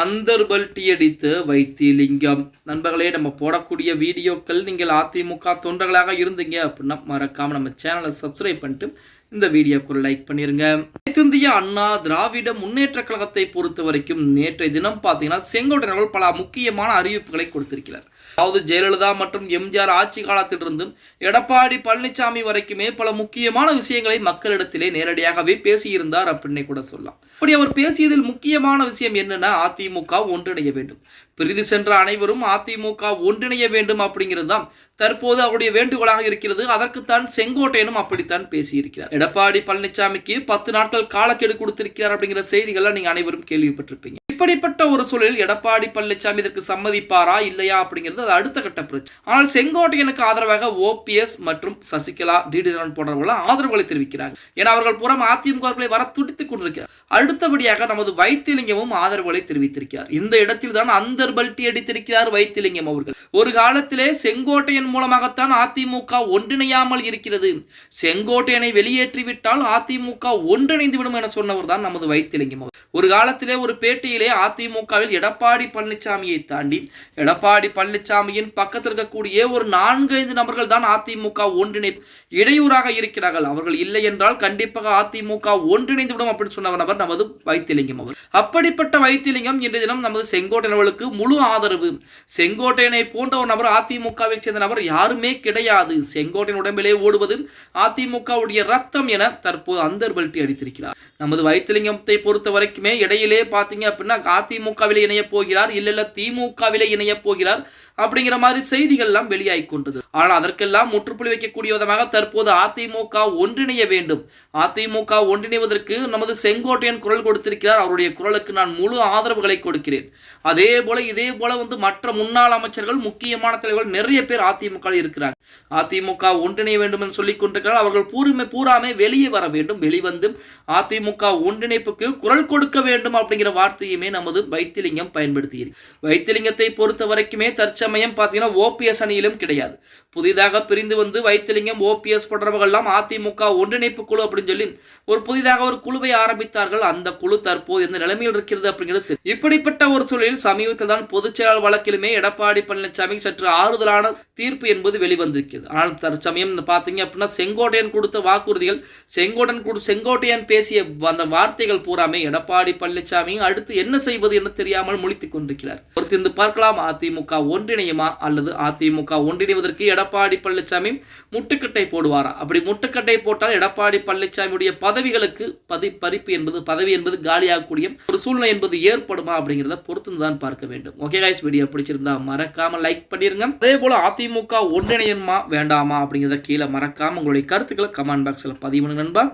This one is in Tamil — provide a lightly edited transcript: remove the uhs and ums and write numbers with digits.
அந்தர்பல்டி அடித்த வைத்திலிங்கம். நண்பர்களே, நம்ம போடக்கூடிய வீடியோக்கள் நீங்கள் அதிமுக தொண்டர்களாக இருந்தீங்க அப்படின்னா மறக்காம நம்ம சேனலை சப்ஸ்கிரைப் பண்ணிட்டு இந்த வீடியோக்கு லைக் பண்ணிருங்க. இந்திய அண்ணா திராவிட முன்னேற்ற கழகத்தை பொறுத்த வரைக்கும் நேற்றைய தினம் பார்த்தீங்கன்னா செங்கோட்டையன் பல முக்கியமான அறிவிப்புகளை கொடுத்திருக்கிறார். அதாவது ஜெயலலிதா மற்றும் எம்ஜிஆர் ஆட்சி காலத்திலிருந்து எடப்பாடி பழனிசாமி வரைக்குமே பல முக்கியமான விஷயங்களை மக்களிடத்திலே நேரடியாகவே பேசியிருந்தார் அப்படின்னு கூட சொல்லலாம். அப்படி அவர் பேசியதில் முக்கியமான விஷயம் என்னன்னா, அதிமுக ஒன்றிணைய வேண்டும், பிரிது சென்ற அனைவரும் அதிமுக ஒன்றிணைய வேண்டும் அப்படிங்கிறது தான் தற்போது அவருடைய வேண்டுகோளாக இருக்கிறது. அதற்குத்தான் செங்கோட்டையனும் அப்படித்தான் பேசியிருக்கிறார். எடப்பாடி பழனிசாமிக்கு 10 நாட்கள் காலக்கெடு கொடுத்திருக்கிறார் அப்படிங்கிற செய்திகளை நீங்க அனைவரும் கேள்விப்பட்டிருப்பீங்க. இப்படிப்பட்ட ஒரு சூழலில் எடப்பாடி பழனிசாமி இதற்கு சம்மதிப்பாரா இல்லையா அப்படிங்கிறது அது அடுத்த கட்ட பிரச்சனை. ஆனால் செங்கோட்டையனுக்கு ஆதரவாக ஓபிஎஸ் மற்றும் சசிகலா டிடிரன் போன்றவர்கள் ஆதரவுகளை தெரிவிக்கிறாங்க. ஏன்னா அவர்கள் புறம் அதிமுகவை வர துடித்துக் கொண்டிருக்கிறார். அடுத்தபடியாக நமது வைத்திலிங்கமும் ஆதரவுகளை தெரிவித்திருக்கிறார். இந்த இடத்தில் தான் அந்தர்பல்டி அடித்திருக்கிறார் வைத்திலிங்கம் அவர்கள். ஒரு காலத்திலே செங்கோட்டையன் மூலமாகத்தான் அதிமுக ஒன்றிணையாமல் இருக்கிறது, செங்கோட்டையனை வெளியேற்றிவிட்டால் அதிமுக ஒன்றிணைந்து விடும் என சொன்னவர் தான் நமது வைத்திலிங்கம். ஒரு காலத்திலே ஒரு பேட்டியிலே அதிமுகவில் எடப்பாடி பழனிசாமியை தாண்டி எடப்பாடி பழனிசாமியின் பக்கத்தில் இருக்கக்கூடிய ஒரு 4-5 நபர்கள் தான் அதிமுக ஒன்றிணை இடையூறாக இருக்கிறார்கள், அவர்கள் இல்லை என்றால் கண்டிப்பாக அதிமுக ஒன்றிணைந்து விடும் அப்படின்னு சொன்ன நபர் நமது வைத்திலிங்கம் அவர். அப்படிப்பட்ட வைத்திலிங்கம் இன்றைய தினம் நமது செங்கோட்டையனுக்கு முழு ஆதரவு. செங்கோட்டையனை போன்ற ஒரு நபர் அதிமுகவை சேர்ந்த நபர் யாருமே கிடையாது, செங்கோட்டையன் உடம்பிலே ஓடுவது அதிமுகவுடைய ரத்தம் என தற்போது அந்தர்பல்டி அடித்திருக்கிறார். நமது வைத்திலிங்கத்தை பொறுத்த வரைக்குமே இடையிலே பாத்தீங்க அப்படின்னா அதிமுகவிலே இணைய போகிறார், இல்ல திமுகவிலே இணைய போகிறார் அப்படிங்கிற மாதிரி செய்திகள் எல்லாம் வெளியாகி கொண்டது. ஆனால் அதற்கெல்லாம் முற்றுப்புள்ளி வைக்கக்கூடிய விதமாக தற்போது அதிமுக ஒன்றிணைய வேண்டும், அதிமுக ஒன்றிணைவதற்கு நமது செங்கோட்டையன் குரல் கொடுத்திருக்கிறார், அவருடைய குரலுக்கு நான் முழு ஆதரவுகளை கொடுக்கிறேன். அதே போல இதே போல மற்ற முன்னாள் அமைச்சர்கள் முக்கியமான தலைவர்கள் நிறைய பேர் அதிமுக இருக்கிறாங்க. அதிமுக ஒன்றிணைய வேண்டும் என்று சொல்லிக் கொண்டிருக்கிறார். அவர்கள் பூராமே வெளியே வர வேண்டும், வெளிவந்து அதிமுக ஒன்றிணைப்புக்கு குரல் கொடுக்க வேண்டும் அப்படிங்கிற வார்த்தையுமே நமது வைத்திலிங்கம் பயன்படுத்தி. வைத்திலிங்கத்தை பொறுத்த வரைக்குமே தற்சமயம் பார்த்தீங்கன்னா ஓபிஎஸ் அணியிலும் கிடையாது. புதிதாக பிரிந்து வந்து வைத்திலிங்கம் ஓபிஎஸ் போன்றவர்கள் எல்லாம் அதிமுக ஒன்றிணைப்பு குழு அப்படின்னு சொல்லி புதிதாக ஒரு குழுவை ஆரம்பித்தார்கள். அந்த குழு தற்போது எந்த நிலைமையில் இருக்கிறது அப்படிங்கிறது. இப்படிப்பட்ட ஒரு சூழலில் சமீபத்தில் தான் பொதுச் செயலாளர் வழக்கிலுமே எடப்பாடி பழனிசாமி சற்று ஆறுதலான தீர்ப்பு என்பது வெளிவந்திருக்கிறது. ஆனால் தற்சமயம் பார்த்தீங்க அப்படின்னா செங்கோட்டையன் கொடுத்த வாக்குறுதிகள், செங்கோட்டையன் பேசிய அந்த வார்த்தைகள் பூராமே எடப்பாடி பழனிசாமி அடுத்து என்ன செய்வது என்று தெரியாமல் முழித்துக் கொண்டிருக்கிறார். பொறுத்திருந்து பார்க்கலாம், அதிமுக ஒன்றிணையுமா அல்லது அதிமுக ஒன்றிணைவதற்கு எடப்பாடி பழனிசாமி முட்டுக்கட்டை போடுவாரா? அப்படி முட்டுக்கட்டை போட்டால் எடப்பாடி பழனிசாமியுடைய பதவிகளுக்கு பதவி என்பது காலியாகக்கூடிய ஒரு சூழ்நிலை என்பது ஏற்படுமா அப்படிங்கிறத பொறுத்துதான் பார்க்க வேண்டும். ஓகே गाइस, வீடியோ பிடிச்சிருந்தா மறக்காம லைக் பண்ணிருங்க. அதே போல அதிமுக ஒன்றிணையுமா வேண்டாமா அப்படிங்கிறத கீழே மறக்காம உங்களுடைய கருத்துக்களை கமெண்ட் பாக்ஸ்ல பதிவு பண்ணுங்க நண்பா.